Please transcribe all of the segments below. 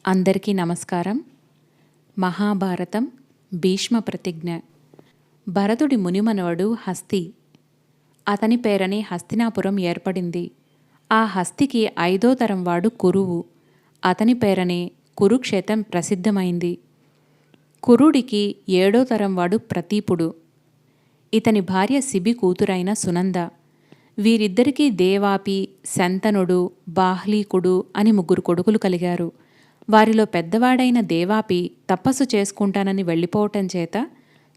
అందరికీ నమస్కారం. మహాభారతం భీష్మ ప్రతిజ్ఞ. భరతుడి మునిమనవడు హస్తి. అతని పేరనే హస్తినాపురం ఏర్పడింది. ఆ హస్తికి 5వ తరం వాడు కురువు. అతని పేరనే కురుక్షేత్రం ప్రసిద్ధమైంది. కురుడికి 7వ తరం వాడు ప్రతీపుడు. ఇతని భార్య శిబి కూతురైన సునంద. వీరిద్దరికీ దేవాపి, శంతనుడు, బాహ్లీకుడు అని 3 కొడుకులు కలిగారు. వారిలో పెద్దవాడైన దేవాపి తపస్సు చేసుకుంటానని వెళ్ళిపోవటం చేత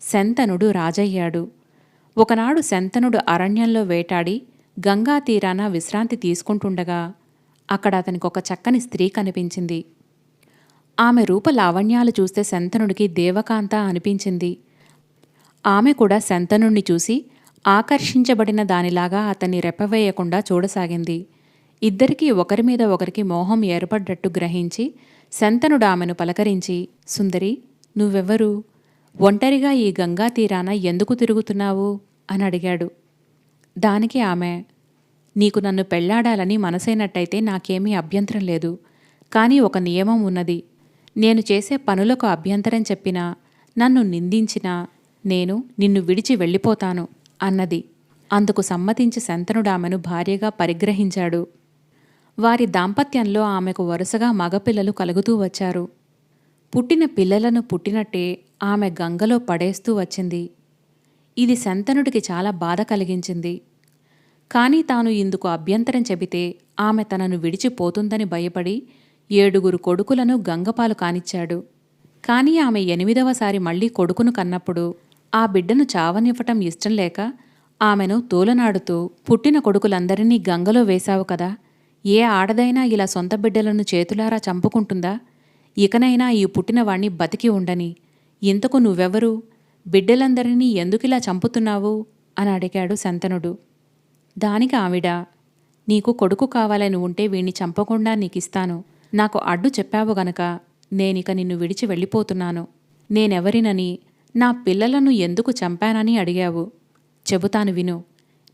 శంతనుడు రాజయ్యాడు. ఒకనాడు శంతనుడు అరణ్యంలో వేటాడి గంగా తీరాన విశ్రాంతి తీసుకుంటుండగా అక్కడ అతనికొక చక్కని స్త్రీ కనిపించింది. ఆమె రూప లావణ్యాలు చూస్తే శంతనుడికి దేవకాంత అనిపించింది. ఆమె కూడా శంతనుణ్ణి చూసి ఆకర్షించబడిన దానిలాగా అతన్ని రెప్పవేయకుండా చూడసాగింది. ఇద్దరికీ ఒకరి మీద ఒకరికి మోహం ఏర్పడ్డట్టు గ్రహించి శంతనుడు ఆమెను పలకరించి, సుందరి, నువ్వెవ్వరు? ఒంటరిగా ఈ గంగా తీరాన ఎందుకు తిరుగుతున్నావు అని అడిగాడు. దానికి ఆమె, నీకు నన్ను పెళ్లాడాలని మనసైనట్టయితే నాకేమీ అభ్యంతరం లేదు. కానీ ఒక నియమం ఉన్నది. నేను చేసే పనులకు అభ్యంతరం చెప్పినా, నన్ను నిందించినా నేను నిన్ను విడిచి వెళ్ళిపోతాను అన్నది. అందుకు సమ్మతించి శంతనుడు ఆమెను భార్యగా పరిగ్రహించాడు. వారి దాంపత్యంలో ఆమెకు వరుసగా మగపిల్లలు కలుగుతూ వచ్చారు. పుట్టిన పిల్లలను పుట్టినట్టే ఆమె గంగలో పడేస్తూ వచ్చింది. ఇది శంతనుడికి చాలా బాధ కలిగించింది. కానీ తాను ఇందుకు అభ్యంతరం చెబితే ఆమె తనను విడిచిపోతుందని భయపడి 7 కొడుకులను గంగపాలు కానిచ్చాడు. కానీ ఆమె 8వసారి మళ్లీ కొడుకును కన్నప్పుడు ఆ బిడ్డను చావనివ్వటం ఇష్టం లేక ఆమెను తోలనాడుతూ, పుట్టిన కొడుకులందరినీ గంగలో వేశావు కదా, ఏ ఆడదైనా ఇలా సొంత బిడ్డలను చేతులారా చంపుకుంటుందా? ఇకనైనా ఈ పుట్టినవాణ్ణి బతికి ఉండని. ఇంతకు నువ్వెవరు? బిడ్డలందరినీ ఎందుకిలా చంపుతున్నావు అని అడిగాడు శంతనుడు. దానికి ఆవిడ, నీకు కొడుకు కావాలని ఉంటే వీణ్ణి చంపకుండా నీకిస్తాను. నాకు అడ్డు చెప్పావు గనక నేనిక నిన్ను విడిచి వెళ్ళిపోతున్నాను. నేనెవరినని, నా పిల్లలను ఎందుకు చంపానని అడిగావు. చెబుతాను విను.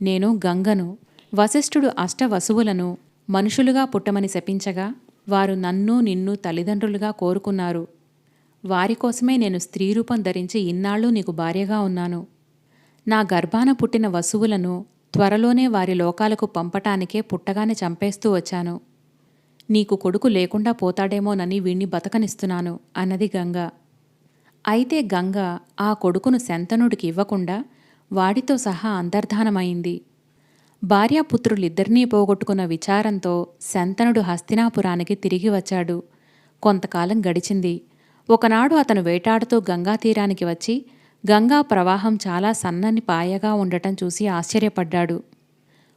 నేను గంగను. వశిష్ఠుడు అష్టవసువులను మనుషులుగా పుట్టమని శపించగా వారు నన్ను నిన్ను తల్లిదండ్రులుగా కోరుకున్నారు. వారికోసమే నేను స్త్రీ రూపం ధరించి ఇన్నాళ్ళు నీకు భార్యగా ఉన్నాను. నా గర్భాన పుట్టిన వసువులను త్వరలోనే వారి లోకాలకు పంపటానికే పుట్టగానే చంపేస్తూ వచ్చాను. నీకు కొడుకు లేకుండా పోతాడేమోనని వీణ్ణి బతకనిస్తున్నాను అన్నది గంగ. అయితే గంగ ఆ కొడుకును శంతనుడికి ఇవ్వకుండా వాడితో సహా అంతర్ధానమైంది. భార్యాపుత్రులిద్దరినీ పోగొట్టుకున్న విచారంతో శంతనుడు హస్తినాపురానికి తిరిగి వచ్చాడు. కొంతకాలం గడిచింది. ఒకనాడు అతను వేటాడుతూ గంగా తీరానికి వచ్చి గంగా ప్రవాహం చాలా సన్నని పాయగా ఉండటం చూసి ఆశ్చర్యపడ్డాడు.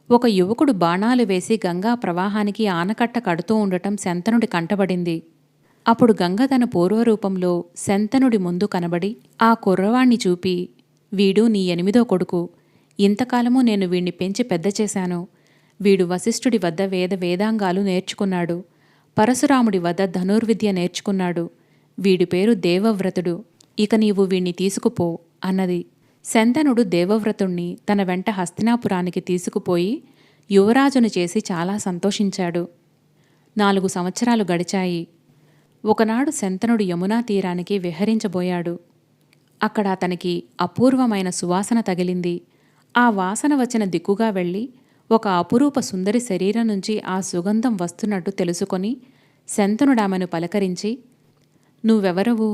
ఒక యువకుడు బాణాలు వేసి గంగా ప్రవాహానికి ఆనకట్ట కడుతూ ఉండటం శంతనుడి కంటబడింది. అప్పుడు గంగ తన పూర్వరూపంలో శంతనుడి ముందు కనబడి ఆ కుర్రవాణ్ణి చూపి, వీడు నీ 8వ కొడుకు. ఇంతకాలము నేను వీణ్ణి పెంచి పెద్ద చేశాను. వీడు వశిష్ఠుడి వద్ద వేదాంగాలు నేర్చుకున్నాడు. పరశురాముడి వద్ద ధనుర్విద్య నేర్చుకున్నాడు. వీడి పేరు దేవవ్రతుడు. ఇక నీవు వీణ్ణి తీసుకుపో అన్నది. శంతనుడు దేవవ్రతుణ్ణి తన వెంట హస్తినాపురానికి తీసుకుపోయి యువరాజును చేసి చాలా సంతోషించాడు. 4 సంవత్సరాలు గడిచాయి. ఒకనాడు శంతనుడు యమునా తీరానికి విహరించబోయాడు. అక్కడ అతనికి అపూర్వమైన సువాసన తగిలింది. ఆ వాసన వచ్చిన దిక్కుగా వెళ్ళి ఒక అపురూప సుందరి శరీరం నుంచి ఆ సుగంధం వస్తున్నట్టు తెలుసుకొని శంతనుడామెను పలకరించి, నువ్వెవరవు?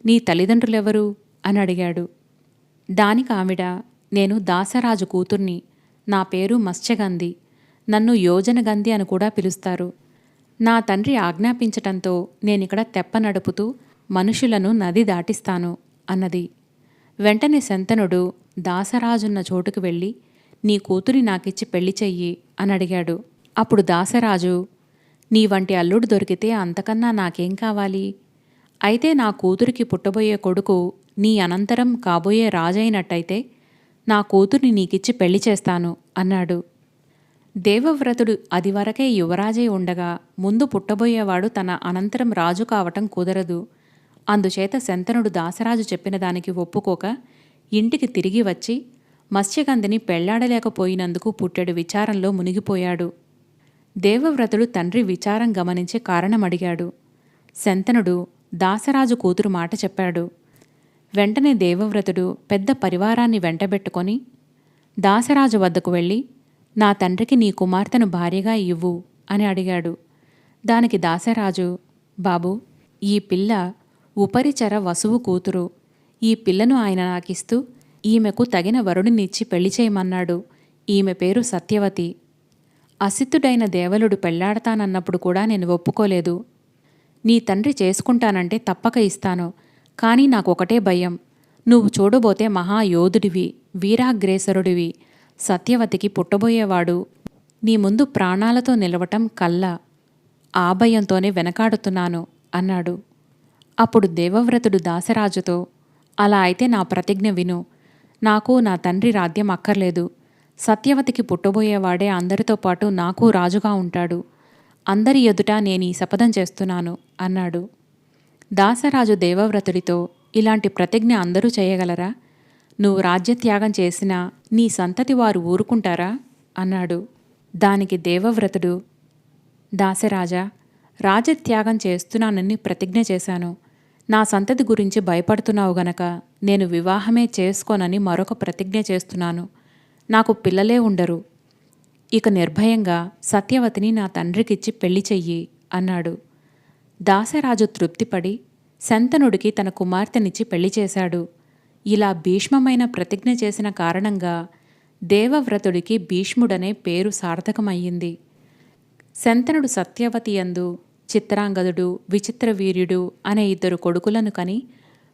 నీ తల్లిదండ్రులెవరు అని అడిగాడు. దానికి ఆవిడ, నేను దాసరాజు కూతుర్ని. నా పేరు మత్స్యగంధి. నన్ను యోజనగంధి అని కూడా పిలుస్తారు. నా తండ్రి ఆజ్ఞాపించటంతో నేనిక్కడ తెప్ప నడుపుతూ మనుషులను నది దాటిస్తాను అన్నది. వెంటనే శంతనుడు దాసరాజున్న చోటుకు వెళ్ళి, నీ కూతురి నాకిచ్చి పెళ్లి చెయ్యి అని అడిగాడు. అప్పుడు దాసరాజు, నీ వంటి అల్లుడు దొరికితే అంతకన్నా నాకేం కావాలి? అయితే నా కూతురికి పుట్టబోయే కొడుకు నీ అనంతరం కాబోయే రాజైనట్టయితే నా కూతుర్ని నీకిచ్చి పెళ్లి చేస్తాను అన్నాడు. దేవవ్రతుడు అదివరకే యువరాజై ఉండగా ముందు పుట్టబోయేవాడు తన అనంతరం రాజు కావటం కుదరదు. అందుచేత శంతనుడు దాసరాజు చెప్పిన దానికి ఒప్పుకోక ఇంటికి తిరిగి వచ్చి మత్స్యగంధిని పెళ్లాడలేకపోయినందుకు పుట్టెడు విచారంలో మునిగిపోయాడు. దేవవ్రతుడు తండ్రి విచారం గమనించి కారణమడిగాడు. శంతనుడు దాసరాజు కూతురు మాట చెప్పాడు. వెంటనే దేవవ్రతుడు పెద్ద పరివారాన్ని వెంటబెట్టుకొని దాసరాజు వద్దకు వెళ్ళి, నా తండ్రికి నీ కుమార్తెను భార్యగా ఇవ్వు అని అడిగాడు. దానికి దాసరాజు, బాబూ, ఈ పిల్ల ఉపరిచర వసువు కూతురు. ఈ పిల్లను ఆయన నాకిస్తూ ఈమెకు తగిన వరుడినిచ్చి పెళ్లి చేయమన్నాడు. ఈమె పేరు సత్యవతి. అసిద్ధుడైన దేవలుడు పెళ్లాడతానన్నప్పుడు కూడా నేను ఒప్పుకోలేదు. నీ తండ్రి చేసుకుంటానంటే తప్పక ఇస్తాను. కానీ నాకొకటే భయం. నువ్వు చూడబోతే మహాయోధుడివి, వీరాగ్రేసరుడివి. సత్యవతికి పుట్టబోయేవాడు నీ ముందు ప్రాణాలతో నిలవటం కల్లా. ఆ భయంతోనే వెనకాడుతున్నాను అన్నాడు. అప్పుడు దేవవ్రతుడు దాసరాజుతో, అలా అయితే నా ప్రతిజ్ఞ విను. నాకు నా తండ్రి రాజ్యం అక్కర్లేదు. సత్యవతికి పుట్టబోయేవాడే అందరితో పాటు నాకు రాజుగా ఉంటాడు. అందరి ఎదుట నేను ఈ శపథం చేస్తున్నాను అన్నాడు. దాసరాజు దేవవ్రతుడితో, ఇలాంటి ప్రతిజ్ఞ అందరూ చేయగలరా? నువ్వు రాజ్యత్యాగం చేసినా నీ సంతతి వారు ఊరుకుంటారా అన్నాడు. దానికి దేవవ్రతుడు, దాసరాజా, రాజత్యాగం చేస్తున్నానని ప్రతిజ్ఞ చేశాను. నా సంతతి గురించి భయపడుతున్నావు గనక నేను వివాహమే చేసుకోనని మరొక ప్రతిజ్ఞ చేస్తున్నాను. నాకు పిల్లలే ఉండరు. ఇక నిర్భయంగా సత్యవతిని నా తండ్రికిచ్చి పెళ్లి చెయ్యి అన్నాడు. దాసరాజు తృప్తిపడి శంతనుడికి తన కుమార్తెనిచ్చి పెళ్లి చేశాడు. ఇలా భీష్మమైన ప్రతిజ్ఞ చేసిన కారణంగా దేవవ్రతుడికి భీష్ముడనే పేరు సార్థకమయ్యింది. శంతనుడు సత్యవతి యందు చిత్రాంగదుడు, విచిత్రవీర్యుడు అనే 2 కొడుకులను కని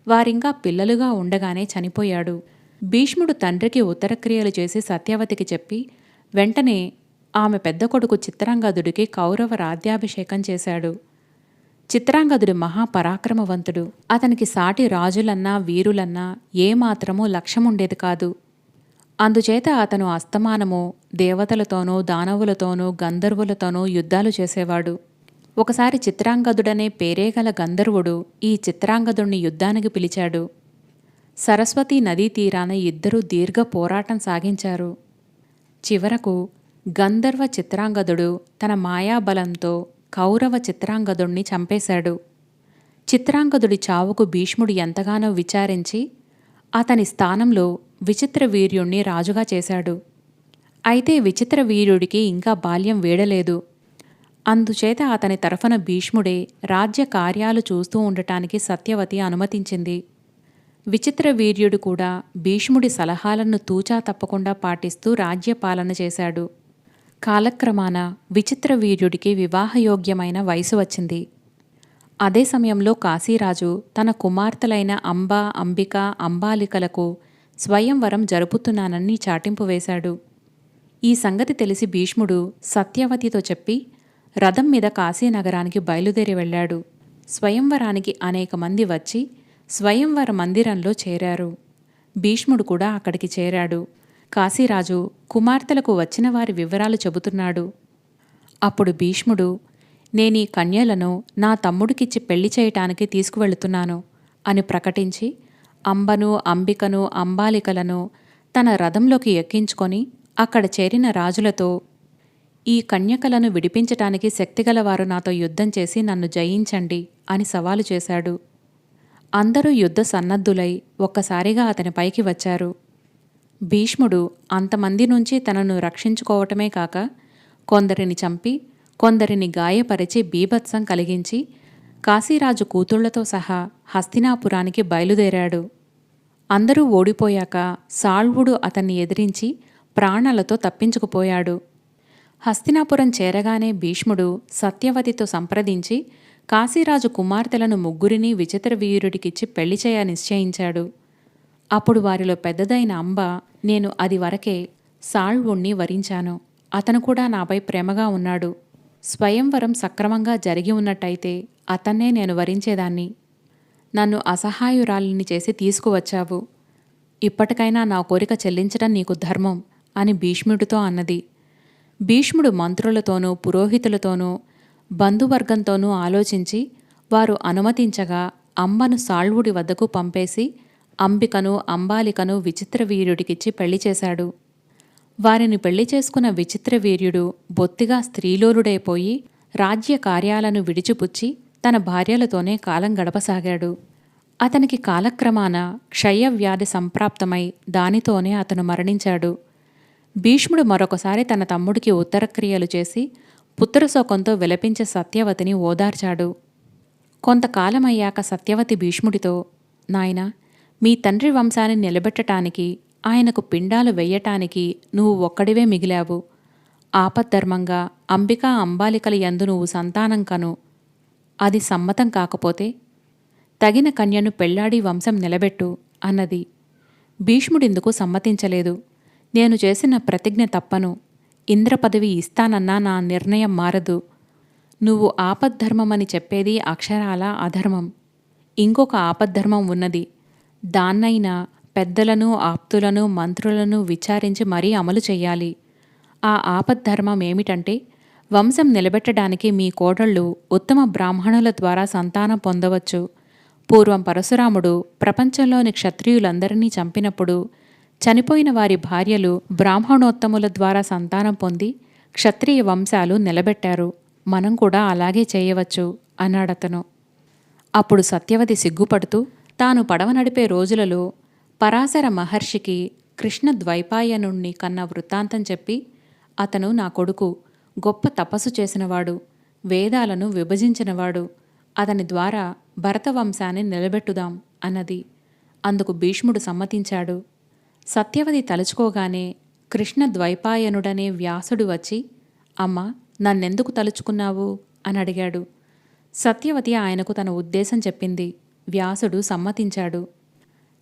వారింకా పిల్లలుగా ఉండగానే చనిపోయాడు. భీష్ముడు తండ్రికి ఉత్తరక్రియలు చేసి సత్యవతికి చెప్పి వెంటనే ఆమె పెద్ద కొడుకు చిత్రాంగదుడికి కౌరవ రాజ్యాభిషేకం చేశాడు. చిత్రాంగదుడు మహాపరాక్రమవంతుడు. అతనికి సాటి రాజులన్నా వీరులన్నా ఏమాత్రమూ లక్ష్యముండేది కాదు. అందుచేత అతను అస్తమానము దేవతలతోనూ దానవులతోనూ గంధర్వులతోనూ యుద్ధాలు చేసేవాడు. ఒకసారి చిత్రాంగదుడనే పేరేగల గంధర్వుడు ఈ చిత్రాంగదుణ్ణి యుద్ధానికి పిలిచాడు. సరస్వతీ నదీ తీరాన ఇద్దరూ దీర్ఘ పోరాటం సాగించారు. చివరకు గంధర్వ చిత్రాంగదుడు తన మాయాబలంతో కౌరవ చిత్రాంగదుణ్ణి చంపేశాడు. చిత్రాంగదుడి చావుకు భీష్ముడు ఎంతగానో విచారించి అతని స్థానంలో విచిత్రవీర్యుణ్ణి రాజుగా చేశాడు. అయితే విచిత్రవీర్యుడికి ఇంకా బాల్యం వీడలేదు. అందుచేత అతని తరఫున భీష్ముడే రాజ్య కార్యాలు చూస్తూ ఉండటానికి సత్యవతి అనుమతించింది. విచిత్రవీర్యుడు కూడా భీష్ముడి సలహాలను తూచా తప్పకుండా పాటిస్తూ రాజ్యపాలన చేశాడు. కాలక్రమాన విచిత్రవీర్యుడికి వివాహయోగ్యమైన వయసు వచ్చింది. అదే సమయంలో కాశీరాజు తన కుమార్తెలైన అంబ, అంబిక, అంబాలికలకు స్వయంవరం జరుపుతున్నానని చాటింపు వేశాడు. ఈ సంగతి తెలిసి భీష్ముడు సత్యవతితో చెప్పి రథం మీద కాశీనగరానికి బయలుదేరి వెళ్ళాడు. స్వయంవరానికి అనేక మంది వచ్చి స్వయంవర మందిరంలో చేరారు. భీష్ముడు కూడా అక్కడికి చేరాడు. కాశీరాజు కుమార్తెలకు వచ్చిన వారి వివరాలు చెబుతున్నాడు. అప్పుడు భీష్ముడు, నేనీ కన్యలను నా తమ్ముడికిచ్చి పెళ్లి చేయటానికి తీసుకువెళుతున్నాను అని ప్రకటించి అంబను, అంబికను, అంబాలికలను తన రథంలోకి ఎక్కించుకొని అక్కడ చేరిన రాజులతో, ఈ కన్యకలను విడిపించటానికి శక్తిగలవారు నాతో యుద్ధం చేసి నన్ను జయించండి అని సవాలు చేశాడు. అందరూ యుద్ధ సన్నద్ధులై ఒక్కసారిగా అతని పైకి వచ్చారు. భీష్ముడు అంతమంది నుంచి తనను రక్షించుకోవటమే కాక కొందరిని చంపి కొందరిని గాయపరిచి బీభత్సం కలిగించి కాశీరాజు కూతుళ్లతో సహా హస్తినాపురానికి బయలుదేరాడు. అందరూ ఓడిపోయాక సాళ్వుడు అతన్ని ఎదిరించి ప్రాణాలతో తప్పించుకుపోయాడు. హస్తినాపురం చేరగానే భీష్ముడు సత్యవతితో సంప్రదించి కాశీరాజు కుమార్తెలను ముగ్గురిని విచిత్రవీర్యుడికిచ్చి పెళ్లి చేయ నిశ్చయించాడు. అప్పుడు వారిలో పెద్దదైన అంబ, నేను అది వరకే సాళ్వుణ్ణి వరించాను. అతను కూడా నాపై ప్రేమగా ఉన్నాడు. స్వయంవరం సక్రమంగా జరిగి ఉన్నట్టయితే అతన్నే నేను వరించేదాన్ని. నన్ను అసహాయురాలిని చేసి తీసుకువచ్చావు. ఇప్పటికైనా నా కోరిక చెల్లించడం నీకు ధర్మం అని భీష్ముడితో అన్నది. భీష్ముడు మంత్రులతోనూ పురోహితులతోనూ బంధువర్గంతోనూ ఆలోచించి వారు అనుమతించగా అమ్మను సాళ్వుడి వద్దకు పంపేసి అంబికను, అంబాలికను విచిత్రవీర్యుడికిచ్చి పెళ్లి చేశాడు. వారిని పెళ్లి చేసుకున్న విచిత్రవీర్యుడు బొత్తిగా స్త్రీలోలుడైపోయి రాజ్య కార్యాలను విడిచిపుచ్చి తన భార్యలతోనే కాలం గడపసాగాడు. అతనికి కాలక్రమాన క్షయవ్యాధి సంప్రాప్తమై దానితోనే అతను మరణించాడు. భీష్ముడు మరొకసారి తన తమ్ముడికి ఉత్తరక్రియలు చేసి పుత్రశోకంతో విలపించే సత్యవతిని ఓదార్చాడు. కొంతకాలమయ్యాక సత్యవతి భీష్ముడితో, నాయనా, మీ తండ్రి వంశాన్ని నిలబెట్టటానికి, ఆయనకు పిండాలు వెయ్యటానికి నువ్వు ఒక్కడివే మిగిలావు. ఆపద్ధర్మంగా అంబికా అంబాలికల యందు నువ్వు సంతానం కను. అది సమ్మతం కాకపోతే తగిన కన్యను పెళ్లాడి వంశం నిలబెట్టు అన్నది. భీష్ముడిందుకు సమ్మతించలేదు. నేను చేసిన ప్రతిజ్ఞ తప్పను. ఇంద్రపదవి ఇస్తానన్నా నా నిర్ణయం మారదు. నువ్వు ఆపద్ధర్మమని చెప్పేది అక్షరాల అధర్మం. ఇంకొక ఆపద్ధర్మం ఉన్నది. దాన్నైనా పెద్దలను, ఆప్తులను, మంత్రులను విచారించి మరీ అమలు చెయ్యాలి. ఆ ఆపద్ధర్మం ఏమిటంటే, వంశం నిలబెట్టడానికి మీ కోడళ్ళు ఉత్తమ బ్రాహ్మణుల ద్వారా సంతానం పొందవచ్చు. పూర్వం పరశురాముడు ప్రపంచంలోని క్షత్రియులందరినీ చంపినప్పుడు చనిపోయిన వారి భార్యలు బ్రాహ్మణోత్తముల ద్వారా సంతానం పొంది క్షత్రియ వంశాలు నిలబెట్టారు. మనం కూడా అలాగే చేయవచ్చు అన్నాడతను. అప్పుడు సత్యవతి సిగ్గుపడుతూ తాను పడవ నడిపే రోజులలో పరాశర మహర్షికి కృష్ణ ద్వైపాయనుణ్ణి కన్న వృత్తాంతం చెప్పి, అతను నా కొడుకు, గొప్ప తపస్సు చేసినవాడు, వేదాలను విభజించినవాడు, అతని ద్వారా భరతవంశాన్ని నిలబెట్టుదాం అన్నది. అందుకు భీష్ముడు సమ్మతించాడు. సత్యవతి తలుచుకోగానే కృష్ణ ద్వైపాయనుడనే వ్యాసుడు వచ్చి, అమ్మా, నన్నెందుకు తలుచుకున్నావు అని అడిగాడు. సత్యవతి ఆయనకు తన ఉద్దేశం చెప్పింది. వ్యాసుడు సమ్మతించాడు.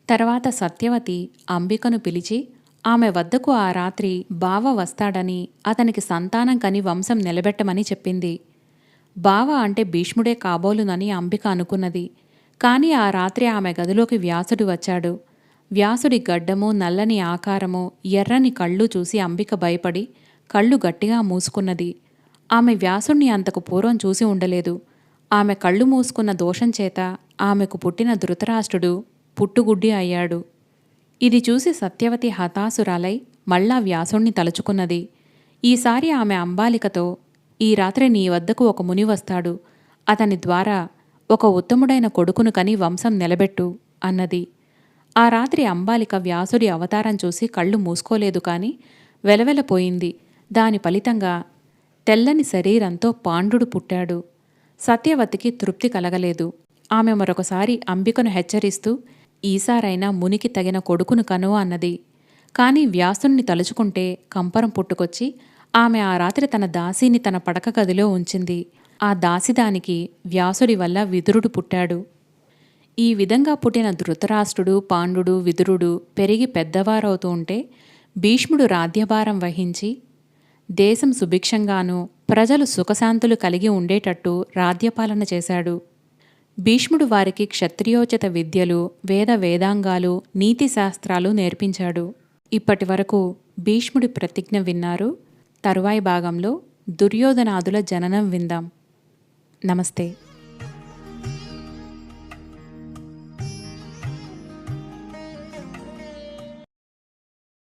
తర్వాత సత్యవతి అంబికను పిలిచి ఆమె వద్దకు ఆ రాత్రి బావ వస్తాడని, అతనికి సంతానం కని వంశం నిలబెట్టమని చెప్పింది. బావ అంటే భీష్ముడే కాబోలునని అంబిక అనుకున్నది. కాని ఆ రాత్రి ఆమె గదిలోకి వ్యాసుడు వచ్చాడు. వ్యాసుడి గడ్డము, నల్లని ఆకారము, ఎర్రని కళ్ళు చూసి అంబిక భయపడి కళ్ళు గట్టిగా మూసుకున్నది. ఆమె వ్యాసుణ్ణి అంతకు పూర్వం చూసి ఉండలేదు. ఆమె కళ్ళు మూసుకున్న దోషం చేత ఆమెకు పుట్టిన ధృతరాష్ట్రుడు పుట్టుగుడ్డి అయ్యాడు. ఇది చూసి సత్యవతి హతాసురాలై మళ్ళా వ్యాసుణ్ణి తలుచుకున్నది. ఈసారి ఆమె అంబాలికతో, ఈ రాత్రి నీ వద్దకు ఒక ముని వస్తాడు. అతని ద్వారా ఒక ఉత్తముడైన కొడుకును కని వంశం నిలబెట్టు అన్నది. ఆ రాత్రి అంబాలిక వ్యాసుడి అవతారం చూసి కళ్ళు మూసుకోలేదు కాని వెలవెలపోయింది. దాని ఫలితంగా తెల్లని శరీరంతో పాండుడు పుట్టాడు. సత్యవతికి తృప్తి కలగలేదు. ఆమె మరొకసారి అంబికను హెచ్చరిస్తూ, ఈసారైనా మునికి తగిన కొడుకును కను అన్నది. కాని వ్యాసుణ్ణి తలుచుకుంటే కంపరం పుట్టుకొచ్చి ఆమె ఆ రాత్రి తన దాసీని తన పడక గదిలో ఉంచింది. ఆ దాసిదానికి వ్యాసుడి వల్ల విదురుడు పుట్టాడు. ఈ విధంగా పుట్టిన ధృతరాష్ట్రుడు, పాండుడు, విదురుడు పెరిగి పెద్దవారవుతూ ఉంటే భీష్ముడు రాజ్యభారం వహించి దేశం సుభిక్షంగానూ ప్రజలు సుఖశాంతులు కలిగి ఉండేటట్టు రాజ్యపాలన చేశాడు. భీష్ముడు వారికి క్షత్రియోచిత విద్యలు, వేదాంగాలు, నీతిశాస్త్రాలు నేర్పించాడు. ఇప్పటివరకు భీష్ముడి ప్రతిజ్ఞ విన్నారు. తరువాయి భాగంలో దుర్యోధనాదుల జననం విందాం. నమస్తే.